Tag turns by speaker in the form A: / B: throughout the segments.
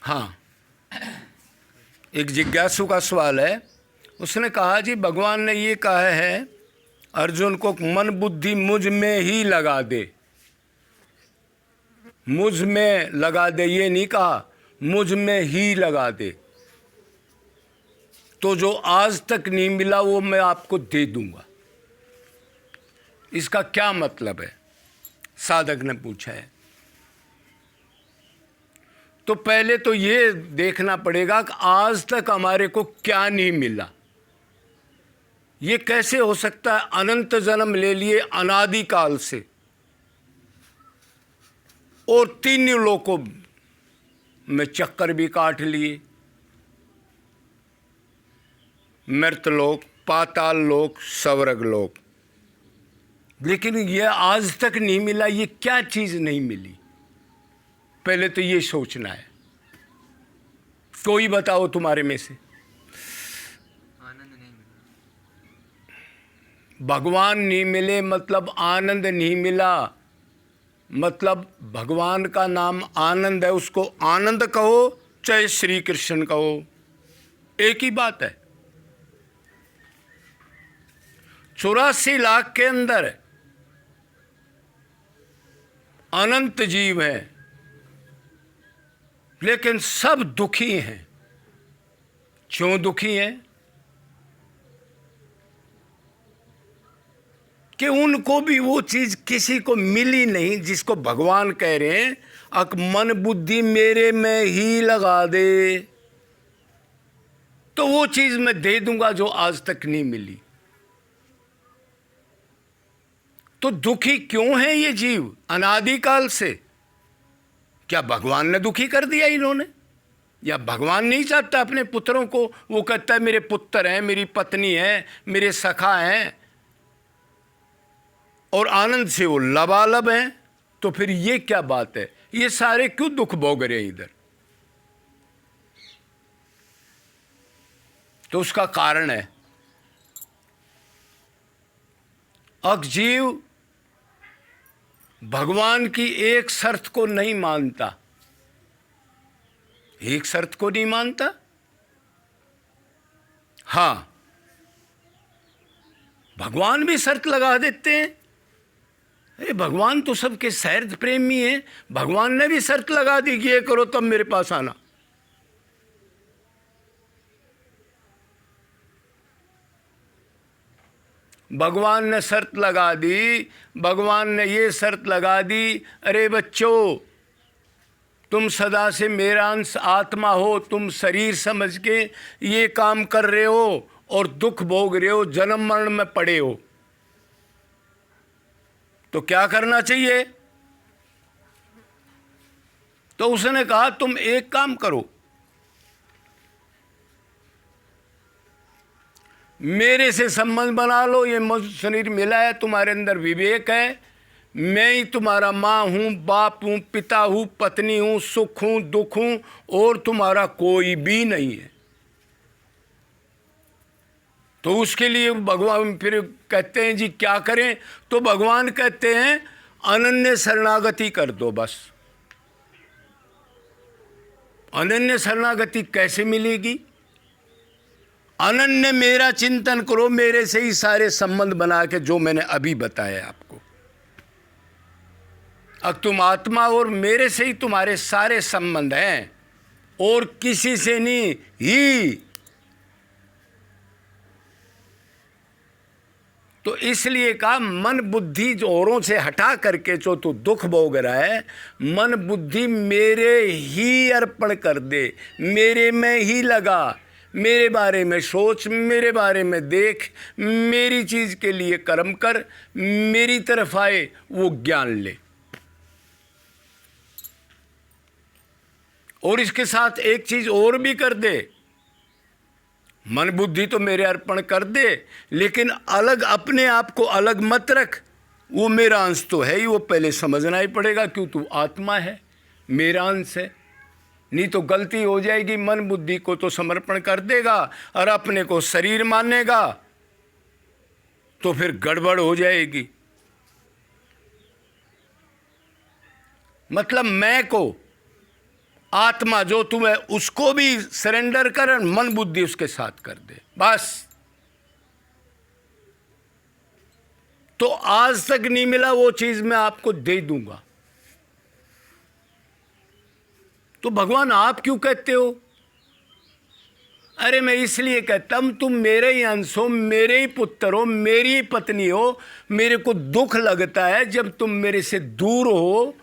A: हाँ, एक जिज्ञासु का सवाल है। उसने कहा जी भगवान ने ये कहा है अर्जुन को मन बुद्धि मुझ में ही लगा दे, मुझ में लगा दे, ये नहीं कहा मुझ में ही लगा दे। तो जो आज तक नहीं मिला वो मैं आपको दे दूंगा। इसका क्या मतलब है, साधक ने पूछा है। तो पहले तो ये देखना पड़ेगा कि आज तक हमारे को क्या नहीं मिला। ये कैसे हो सकता है? अनंत जन्म ले लिए अनादिकाल से, और तीनों लोकों में चक्कर भी काट लिए, मृतलोक, पाताल लोक, स्वर्ग लोक, लेकिन ये आज तक नहीं मिला। ये क्या चीज नहीं मिली? पहले तो ये सोचना है। कोई बताओ तुम्हारे में से।
B: आनंद नहीं मिला।
A: भगवान नहीं मिले मतलब आनंद नहीं मिला। मतलब भगवान का नाम आनंद है, उसको आनंद कहो चाहे श्री कृष्ण कहो, एक ही बात है। 84 लाख के अंदर अनंत जीव हैं, लेकिन सब दुखी हैं। क्यों दुखी हैं? कि उनको भी वो चीज किसी को मिली नहीं जिसको भगवान कह रहे हैं अक मन बुद्धि मेरे में ही लगा दे, तो वो चीज मैं दे दूंगा जो आज तक नहीं मिली। तो दुखी क्यों है ये जीव अनादिकाल से? क्या भगवान ने दुखी कर दिया इन्होंने? या भगवान नहीं चाहता अपने पुत्रों को? वो कहता है मेरे पुत्र हैं, मेरी पत्नी है, मेरे सखा हैं, और आनंद से वो लबालब हैं। तो फिर ये क्या बात है? ये सारे क्यों दुख भोग रहे हैं इधर? तो उसका कारण है अजीव भगवान की एक शर्त को नहीं मानता। एक शर्त को नहीं मानता। हां, भगवान भी शर्त लगा देते हैं। अरे भगवान तो सबके सहृदय प्रेमी है। भगवान ने भी शर्त लगा दी कि ये करो तब मेरे पास आना। भगवान ने शर्त लगा दी। भगवान ने ये शर्त लगा दी, अरे बच्चों तुम सदा से मेरा अंश आत्मा हो, तुम शरीर समझ के ये काम कर रहे हो और दुख भोग रहे हो, जन्म मरण में पड़े हो, तो क्या करना चाहिए? तो उसने कहा तुम एक काम करो, मेरे से संबंध बना लो। ये मुझ शरीर मिला है, तुम्हारे अंदर विवेक है, मैं ही तुम्हारा माँ हूँ, बाप हूँ, पिता हूँ, पत्नी हूँ, सुख हूँ, दुख हूँ, और तुम्हारा कोई भी नहीं है। तो उसके लिए भगवान फिर कहते हैं जी क्या करें? तो भगवान कहते हैं अनन्य शरणागति कर दो बस। अनन्य शरणागति कैसे मिलेगी? अनन्य मेरा चिंतन करो, मेरे से ही सारे संबंध बना के, जो मैंने अभी बताया आपको। अब तुम आत्मा और मेरे से ही तुम्हारे सारे संबंध हैं, और किसी से नहीं ही। तो इसलिए कहा मन बुद्धि जो औरों से हटा करके जो तू दुख भोग रहा है, मन बुद्धि मेरे ही अर्पण कर दे, मेरे में ही लगा, मेरे बारे में सोच, मेरे बारे में देख, मेरी चीज के लिए कर्म कर, मेरी तरफ आए वो ज्ञान ले। और इसके साथ एक चीज और भी कर दे, मन बुद्धि तो मेरे अर्पण कर दे, लेकिन अलग अपने आप को अलग मत रख। वो मेरा अंश तो है ही, वो पहले समझना ही पड़ेगा, क्यों तू आत्मा है, मेरा अंश है। नहीं तो गलती हो जाएगी, मन बुद्धि को तो समर्पण कर देगा और अपने को शरीर मानेगा, तो फिर गड़बड़ हो जाएगी। मतलब मैं को आत्मा जो तू है उसको भी सरेंडर कर और मन बुद्धि उसके साथ कर दे, बस। तो आज तक नहीं मिला वो चीज मैं आपको दे दूंगा। तो भगवान आप क्यों कहते हो? अरे मैं इसलिए कहता हूं तुम मेरे ही अंश हो, मेरे ही पुत्र हो, मेरी ही पत्नी हो। मेरे को दुख लगता है जब तुम मेरे से दूर हो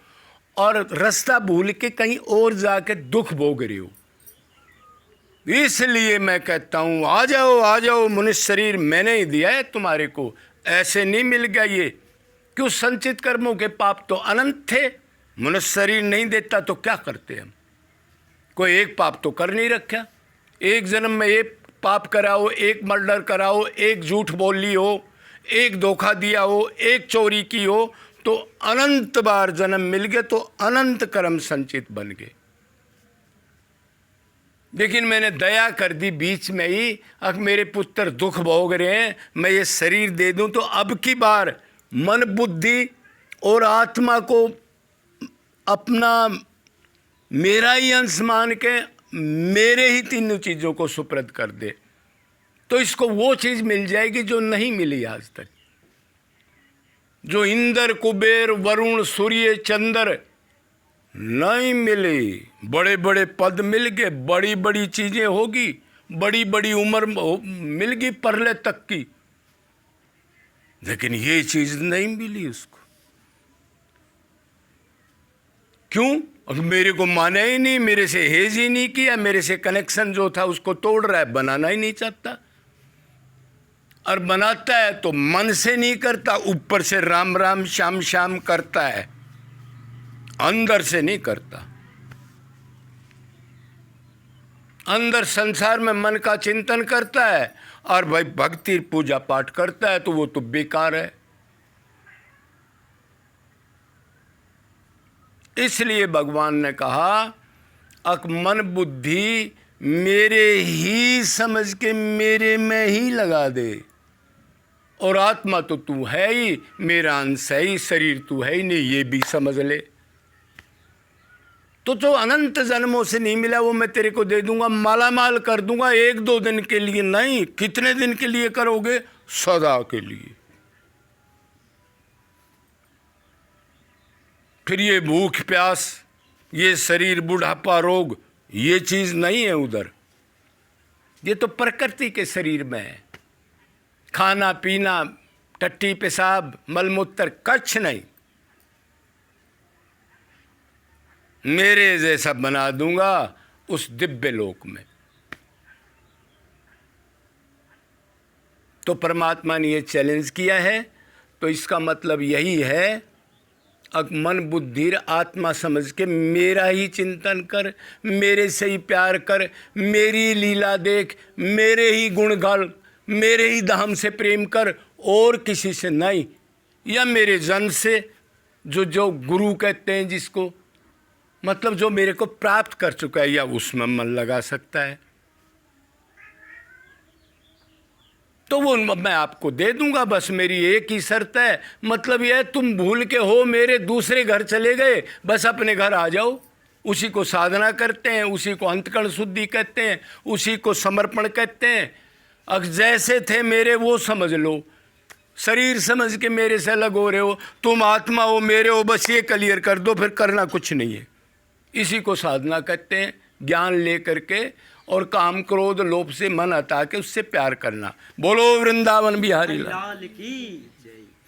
A: और रास्ता भूल के कहीं और जाके दुख भोग रहे हो। इसलिए मैं कहता हूं आ जाओ आ जाओ, मनुष्य शरीर मैंने ही दिया है तुम्हारे को, ऐसे नहीं मिल गया ये। क्यों? संचित कर्मों के पाप तो अनंत थे। मनुष्य शरीर नहीं देता तो क्या करते हम? कोई एक पाप तो कर नहीं रखा। एक जन्म में एक पाप कराओ, एक मर्डर कराओ, एक झूठ बोल ली हो, एक धोखा दिया हो, एक चोरी की हो, तो अनंत बार जन्म मिल गए, तो अनंत कर्म संचित बन गए। लेकिन मैंने दया कर दी बीच में ही, अब मेरे पुत्र दुख भोग रहे हैं, मैं ये शरीर दे दूं, तो अब की बार मन बुद्धि और आत्मा को अपना मेरा ही अंश मान के मेरे ही तीनों चीज़ों को सुप्रद कर दे, तो इसको वो चीज़ मिल जाएगी जो नहीं मिली आज तक। जो इंद्र कुबेर वरुण सूर्य चंद्र नहीं मिली। बड़े बड़े पद मिल गए, बड़ी बड़ी चीज़ें होगी, बड़ी बड़ी उम्र मिल गई परले तक की, लेकिन ये चीज़ नहीं मिली उसको। क्यों? अब मेरे को माना ही नहीं, मेरे से हेज ही नहीं किया, मेरे से कनेक्शन जो था उसको तोड़ रहा है, बनाना ही नहीं चाहता। और बनाता है तो मन से नहीं करता, ऊपर से राम राम श्याम श्याम करता है, अंदर से नहीं करता। अंदर संसार में मन का चिंतन करता है और भाई भक्ति पूजा पाठ करता है, तो वो तो बेकार है। इसलिए भगवान ने कहा अक मन बुद्धि मेरे ही समझ के मेरे में ही लगा दे, और आत्मा तो तू है ही, मेरा अंश है ही, शरीर तू है ही नहीं, ये भी समझ ले। तो जो अनंत जन्मों से नहीं मिला वो मैं तेरे को दे दूंगा, मालामाल कर दूंगा। एक दो दिन के लिए नहीं, कितने दिन के लिए करोगे? सदा के लिए। फिर ये भूख प्यास, ये शरीर बुढ़ापा रोग, ये चीज नहीं है उधर। ये तो प्रकृति के शरीर में है। खाना पीना, टट्टी पेशाब मलमूत्र कच्छ नहीं। मेरे जैसा बना दूंगा उस दिव्य लोक में। तो परमात्मा ने ये चैलेंज किया है, तो इसका मतलब यही है अब मन बुद्धि आत्मा समझ के मेरा ही चिंतन कर, मेरे से ही प्यार कर, मेरी लीला देख, मेरे ही गुण गाल, मेरे ही धाम से प्रेम कर, और किसी से नहीं। या मेरे जन से, जो गुरु कहते हैं जिसको, मतलब जो मेरे को प्राप्त कर चुका है, या उसमें मन लगा सकता है, तो वो मैं आपको दे दूंगा। बस मेरी एक ही शर्त है, मतलब यह तुम भूल के हो मेरे दूसरे घर चले गए, बस अपने घर आ जाओ। उसी को साधना करते हैं, उसी को अंतकरण शुद्धि कहते हैं, उसी को समर्पण कहते हैं। अब जैसे थे मेरे वो समझ लो, शरीर समझ के मेरे से अलग हो रहे हो, तुम आत्मा हो मेरे हो, बस ये क्लियर कर दो, फिर करना कुछ नहीं है। इसी को साधना कहते हैं, ज्ञान ले करके और काम क्रोध लोभ से मन हटा के उससे प्यार करना। बोलो वृंदावन बिहारी लाल
C: की जय।